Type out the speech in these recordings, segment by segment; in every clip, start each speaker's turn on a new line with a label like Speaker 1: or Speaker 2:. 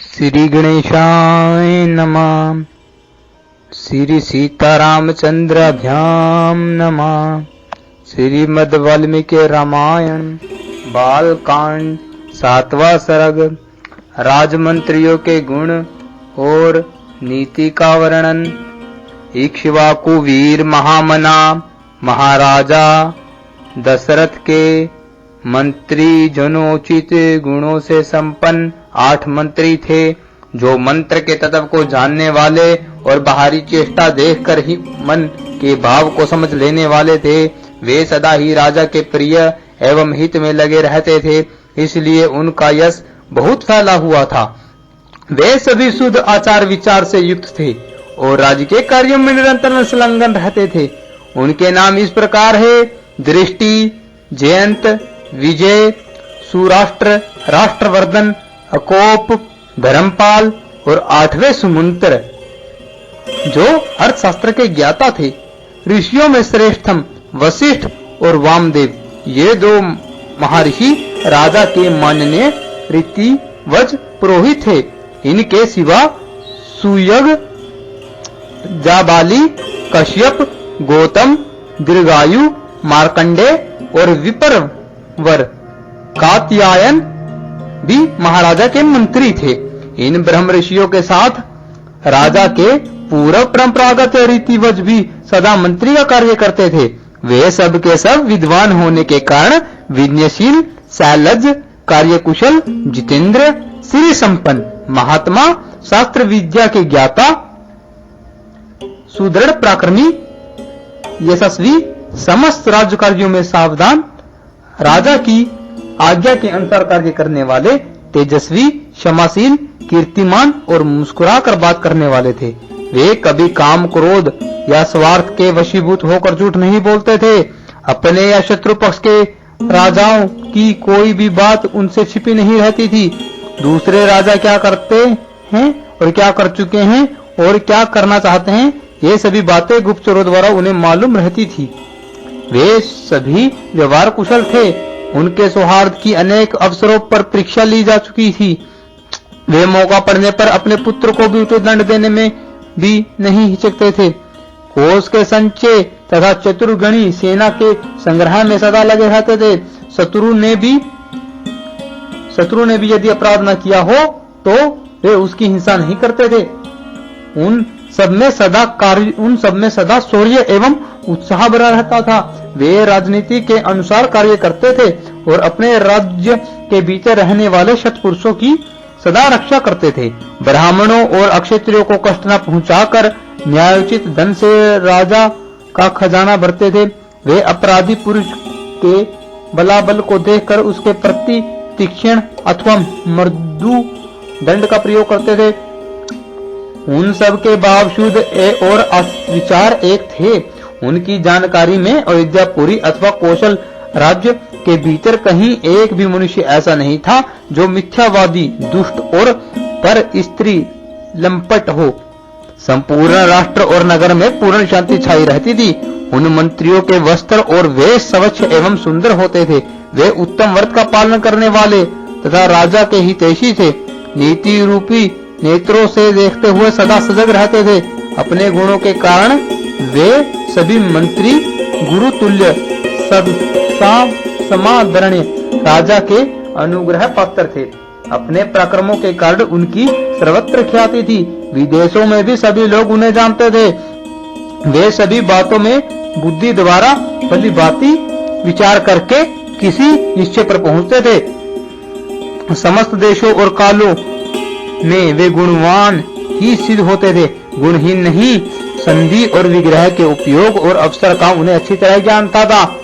Speaker 1: श्री गणेशाय नमः। श्री सीतारामचंद्राभ्याम नमः। श्रीमद् वाल्मीकि रामायण बालकांड 7वां सर्ग। राजमंत्रियों के गुण और नीति का वर्णन। इक्ष्वाकु वीर महामना महाराजा दशरथ के मंत्री जनोचित गुणों से संपन्न 8 मंत्री थे, जो मंत्र के तत्व को जानने वाले और बाहरी चेष्टा देखकर ही मन के भाव को समझ लेने वाले थे। वे सदा ही राजा के प्रिय एवं हित में लगे रहते थे, इसलिए उनका यश बहुत फैला हुआ था। वे सभी शुद्ध आचार विचार से युक्त थे और राज्य के कार्यों में निरंतर संलग्न रहते थे। उनके नाम इस प्रकार है: दृष्टि, जयंत, विजय, सुराष्ट्र, राष्ट्रवर्धन, अकोप, धर्मपाल और 8वें सुमंत्र, जो अर्थशास्त्र के ज्ञाता थे। ऋषियों में श्रेष्ठतम वशिष्ठ और वामदेव, ये 2 महर्षि राजा के माननीय रीतिवज पुरोहित थे। इनके सिवा सुयग, जाबाली, कश्यप, गौतम, दीर्घायु, मार्कंडे और विप्रवर, कात्यायन भी महाराजा के मंत्री थे। इन ब्रह्म ऋषियों के साथ राजा के पूर्व परंपरागत रीतिवज भी सदा मंत्री का कार्य करते थे। वे सब के सब विद्वान होने के कारण विज्ञशील, शैलज, कार्यकुशल, जितेंद्र, श्री संपन्न, महात्मा, शास्त्र विद्या के ज्ञाता, सुदृढ़ पराक्रमी, यशस्वी, समस्त राज्य कार्यों में सावधान, राजा की आज्ञा के अनुसार कार्य करने वाले, तेजस्वी, क्षमाशील, कीर्तिमान और मुस्कुराकर बात करने वाले थे। वे कभी काम, क्रोध या स्वार्थ के वशीभूत होकर झूठ नहीं बोलते थे। अपने या शत्रु पक्ष के राजाओं की कोई भी बात उनसे छिपी नहीं रहती थी। दूसरे राजा क्या करते हैं और क्या कर चुके हैं और क्या करना चाहते हैं, ये सभी बातें गुप्तचरों द्वारा उन्हें मालूम रहती थी। वे सभी व्यवहार कुशल थे। उनके सौहार्द की अनेक अवसरों पर परीक्षा ली जा चुकी थी। वे मौका पड़ने पर अपने पुत्र को भी उचित दंड देने में भी नहीं हिचकते थे। कोष के संचय तथा चतुर्गणी सेना के संग्रह में सदा लगे रहते थे। शत्रु ने भी यदि अपराध न किया हो तो वे उसकी हिंसा नहीं करते थे। उन सब में सदा शौर्य एवं उत्साह भरा रहता था। वे राजनीति के अनुसार कार्य करते थे और अपने राज्य के भीतर रहने वाले सत्पुरुषों की सदा रक्षा करते थे। ब्राह्मणों और अक्षत्रियों को कष्ट न पहुंचाकर न्यायोचित धन से राजा का खजाना भरते थे। वे अपराधी पुरुष के बलाबल को देखकर उसके प्रति तीक्ष्ण अथवा मृदु दंड का प्रयोग करते थे। उन सब के बावजूद और विचार एक थे। उनकी जानकारी में अयोध्यापुरी अथवा कौशल राज्य के भीतर कहीं एक भी मनुष्य ऐसा नहीं था जो मिथ्यावादी, दुष्ट और पर स्त्री लंपट हो। संपूर्ण राष्ट्र और नगर में पूर्ण शांति छाई रहती थी। उन मंत्रियों के वस्त्र और वेश स्वच्छ एवं सुंदर होते थे। वे उत्तम व्रत का पालन करने वाले तथा राजा के हितैषी थे। नीति रूपी नेत्रों से देखते हुए सदा सजग रहते थे। अपने गुणों के कारण वे सभी मंत्री गुरु तुल्य समादरणीय राजा के अनुग्रह पात्र थे। अपने पराक्रमों के कारण उनकी सर्वत्र ख्याति थी। विदेशों में भी सभी लोग उन्हें जानते थे। वे सभी बातों में बुद्धि द्वारा भली भांति विचार करके किसी निश्चय पर पहुंचते थे। समस्त देशों और कालों में वे गुणवान ही सिद्ध होते थे, गुणहीन नहीं। संधि और विग्रह के उपयोग और अवसर का उन्हें अच्छी तरह ज्ञान था।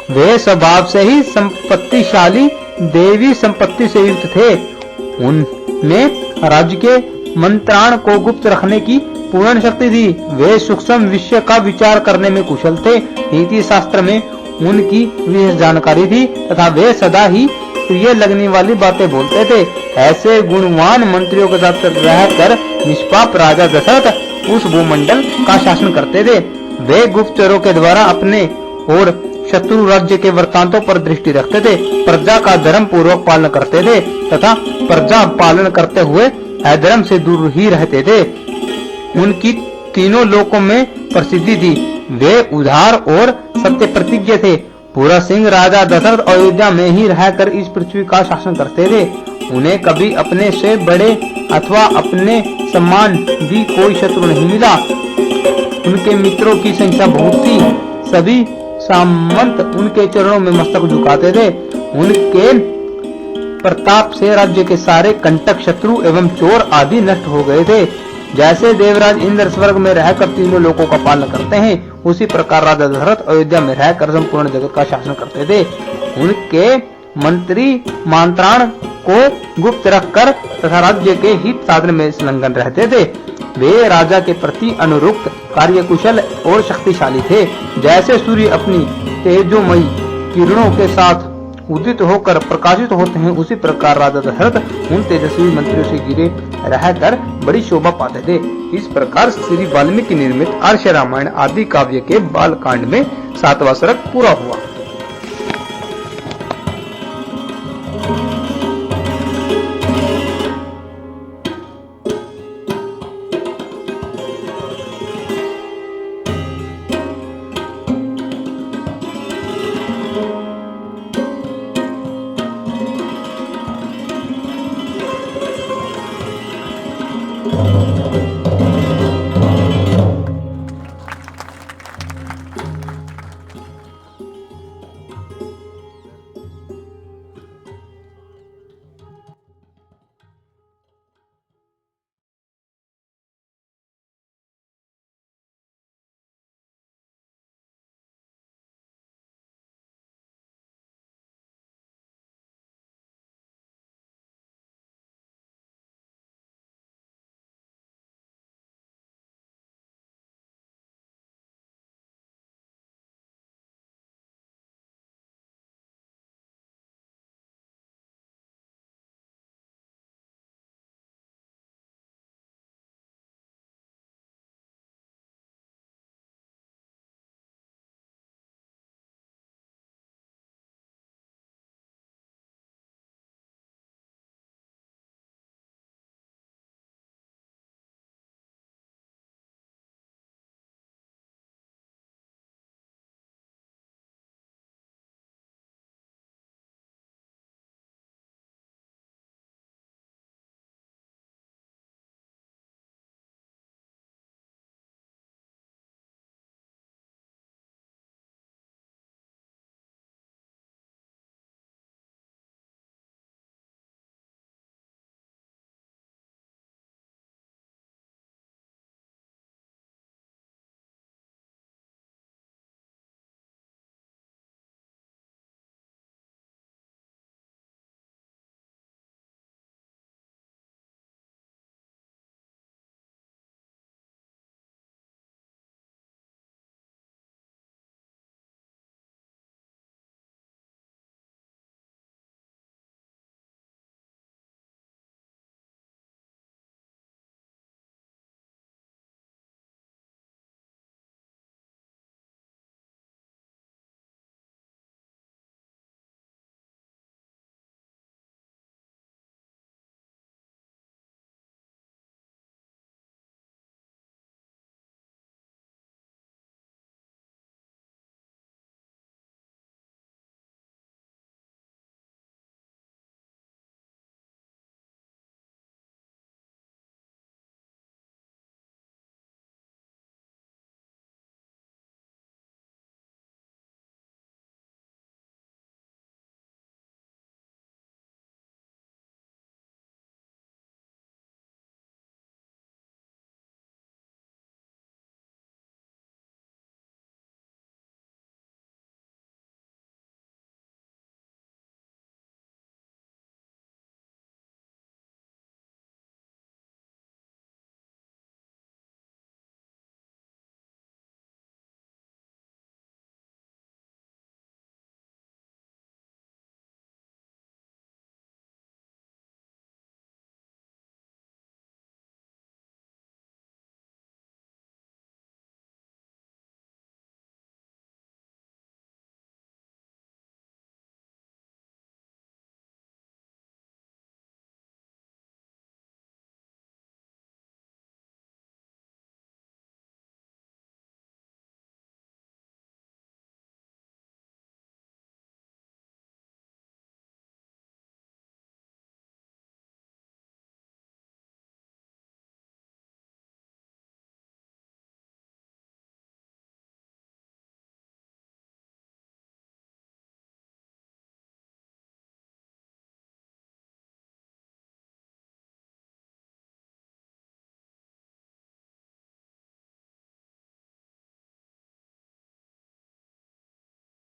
Speaker 1: वे स्वभाव से ही संपत्तिशाली, देवी संपत्ति से युक्त थे। उनमें राज्य के मंत्राण को गुप्त रखने की पूर्ण शक्ति थी। वे सूक्ष्म विषय का विचार करने में कुशल थे। नीति शास्त्र में उनकी विशेष जानकारी थी तथा वे सदा ही प्रिय लगने वाली बातें बोलते थे। ऐसे गुणवान मंत्रियों के साथ रहकर निष्पाप राजा दशरथ उस भूमंडल का शासन करते थे। वे गुप्तचरों के द्वारा अपने और शत्रु राज्य के वृत्तांतों पर दृष्टि रखते थे, प्रजा का धर्म पूर्वक पालन करते थे तथा प्रजा पालन करते हुए अधर्म से दूर ही रहते थे। उनकी तीनों लोकों में प्रसिद्धि थी। वे उदार और सत्य प्रतिज्ञ थे। पूरा सिंह राजा दशरथ अयोध्या में ही रहकर इस पृथ्वी का शासन करते थे। उन्हें कभी अपने से बड़े अथवा अपने समान भी कोई शत्रु नहीं मिला। उनके मित्रों की संख्या बहुत थी। सभी सामंत उनके चरणों में मस्तक झुकाते थे। उनके प्रताप से राज्य के सारे कंटक, शत्रु एवं चोर आदि नष्ट हो गए थे। जैसे देवराज इंद्र स्वर्ग में रहकर तीनों लोकों का पालन करते हैं, उसी प्रकार राजा दशरथ अयोध्या में रहकर संपूर्ण जगत का शासन करते थे। उनके मंत्री मंत्राण को गुप्त रखकर तथा राज्य के हित साधन में संलग्न रहते थे। वे राजा के प्रति अनुरुक्त, कार्यकुशल और शक्तिशाली थे। जैसे सूर्य अपनी तेजोमयी किरणों के साथ उदित होकर प्रकाशित होते हैं, उसी प्रकार राजा दशरथ उन तेजस्वी मंत्रियों से घिरे रहकर बड़ी शोभा पाते थे। इस प्रकार श्री वाल्मीकि निर्मित आर्ष रामायण आदि काव्य के बालकांड में 7वां सर्ग पूरा हुआ।